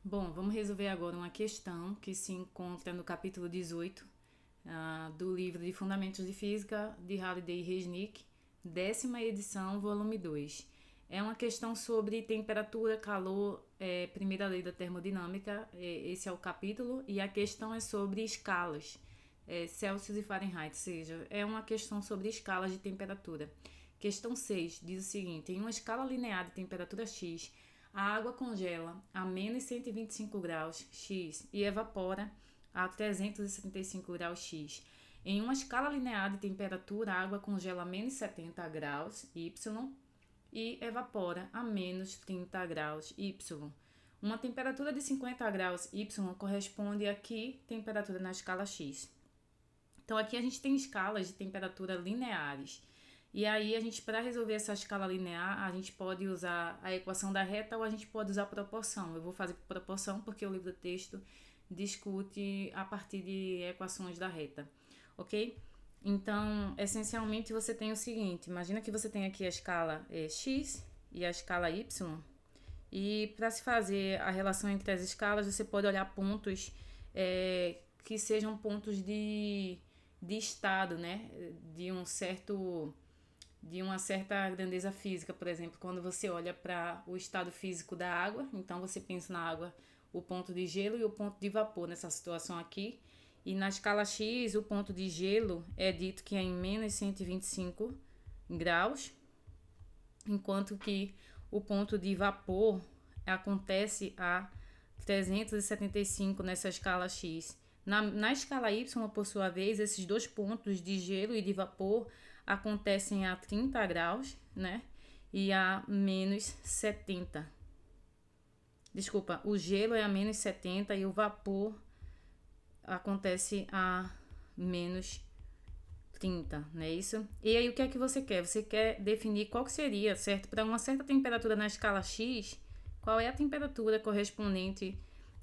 Bom, vamos resolver agora uma questão que se encontra no capítulo 18 do livro de Fundamentos de Física de Halliday e Resnick, 10ª edição, volume 2. É uma questão sobre temperatura, calor, primeira lei da termodinâmica, esse é o capítulo, e a questão é sobre escalas, Celsius e Fahrenheit, ou seja, é uma questão sobre escalas de temperatura. Questão 6 diz o seguinte: em uma escala linear de temperatura X, a água congela a menos 125 graus X e evapora a 375 graus X. Em uma escala linear de temperatura, a água congela a menos 70 graus Y e evapora a menos 30 graus Y. Uma temperatura de 50 graus Y corresponde a que temperatura na escala X? Então, aqui a gente tem escalas de temperatura lineares. E aí, para resolver essa escala linear, a gente pode usar a equação da reta ou a gente pode usar a proporção. Eu vou fazer proporção porque o livro do texto discute a partir de equações da reta, ok? Então, essencialmente, você tem o seguinte: imagina que você tem aqui a escala x e a escala y, e para se fazer a relação entre as escalas, você pode olhar pontos que sejam pontos de estado, né? De uma certa grandeza física. Por exemplo, quando você olha para o estado físico da água, então você pensa na água, o ponto de gelo e o ponto de vapor nessa situação aqui. E na escala X, o ponto de gelo é dito que é em menos 125 graus, enquanto que o ponto de vapor acontece a 375 nessa escala X. Na escala Y, por sua vez, esses dois pontos de gelo e de vapor acontecem a 30 graus, né? E a menos 70. Desculpa, o gelo é a menos 70 e o vapor acontece a menos 30, não é isso? E aí o que é que você quer? Você quer definir qual que seria, certo? Para uma certa temperatura na escala X, qual é a temperatura correspondente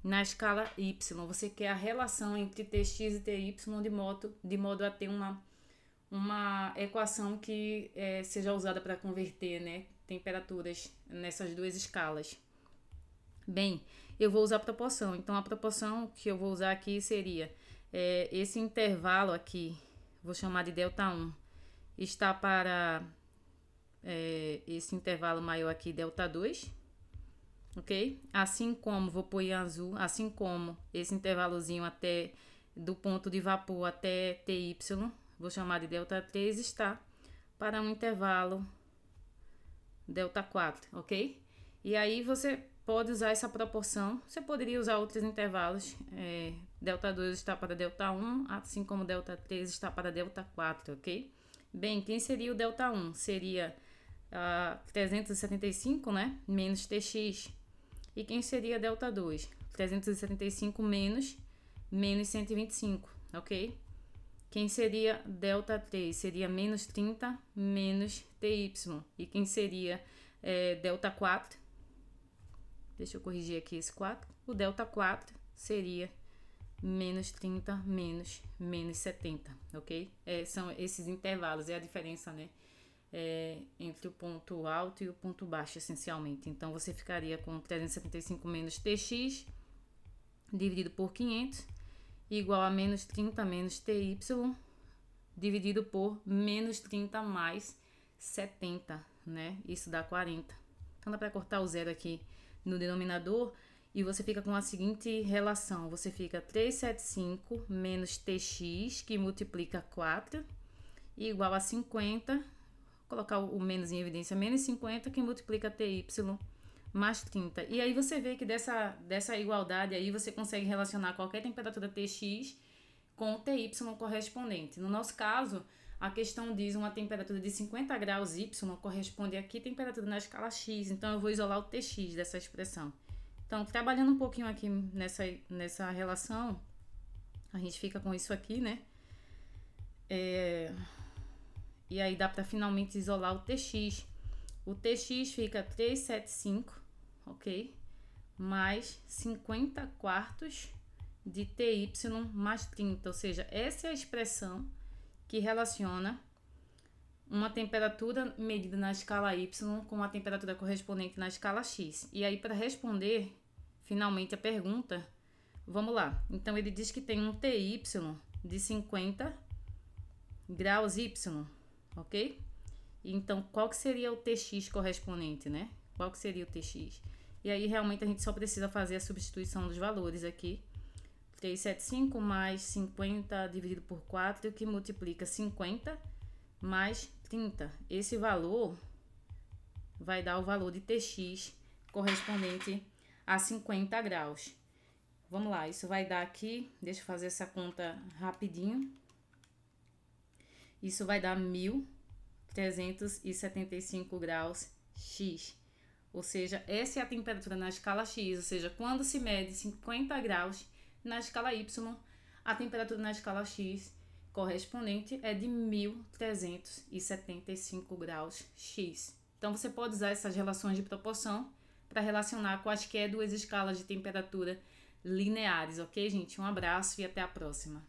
na escala Y? Você quer a relação entre Tx e Ty de modo a ter uma equação que seja usada para converter, né, temperaturas nessas duas escalas. Bem, eu vou usar proporção. Então, a proporção que eu vou usar aqui seria esse intervalo aqui, vou chamar de Δ1, está para esse intervalo maior aqui, Δ2, ok? Assim como, vou pôr em azul, assim como esse intervalozinho até do ponto de vapor até Ty, vou chamar de Δ3, está para um intervalo Δ4, ok? E aí você pode usar essa proporção, você poderia usar outros intervalos, Δ2 está para Δ1, assim como Δ3 está para Δ4, ok? Bem, quem seria o Δ1? Seria 375, né? Menos Tx. E quem seria Δ2? 375 menos 125, ok? Quem seria Δ3? Seria menos 30 menos Ty. E quem seria Δ4? Deixa eu corrigir aqui esse 4. O Δ4 seria menos 30 menos 70, ok? São esses intervalos, é a diferença, né? Entre o ponto alto e o ponto baixo, essencialmente. Então, você ficaria com 375 menos Tx dividido por 500 igual a menos 30 menos Ty dividido por menos 30 mais 70, né? Isso dá 40. Então, dá para cortar o zero aqui no denominador e você fica com a seguinte relação. Você fica 375 menos Tx, que multiplica 4, igual a 50. Vou colocar o menos em evidência. Menos 50, que multiplica Ty mais 30. E aí você vê que dessa igualdade aí você consegue relacionar qualquer temperatura Tx com o Ty correspondente. No nosso caso, a questão diz uma temperatura de 50 graus Y corresponde a que temperatura na escala X. Então, eu vou isolar o Tx dessa expressão. Então, trabalhando um pouquinho aqui nessa relação, a gente fica com isso aqui, né? E aí dá para finalmente isolar o Tx. O Tx fica 375, ok? Mais 50 quartos de Ty mais 30. Ou seja, essa é a expressão que relaciona uma temperatura medida na escala Y com a temperatura correspondente na escala X. E aí, para responder finalmente a pergunta. Vamos lá. Então, ele diz que tem um TY de 50 graus Y, ok? Então, qual que seria o TX correspondente, né? Qual que seria o TX? E aí, realmente, a gente só precisa fazer a substituição dos valores aqui. 375 mais 50 dividido por 4, que multiplica 50 mais 30. Esse valor vai dar o valor de TX correspondente a 50 graus. Vamos lá, isso vai dar aqui, deixa eu fazer essa conta rapidinho. Isso vai dar 1.375 graus X. Ou seja, essa é a temperatura na escala X, ou seja, quando se mede 50 graus na escala Y, a temperatura na escala X correspondente é de 1.375 graus X. Então, você pode usar essas relações de proporção para relacionar quaisquer duas escalas de temperatura lineares, ok, gente? Um abraço e até a próxima.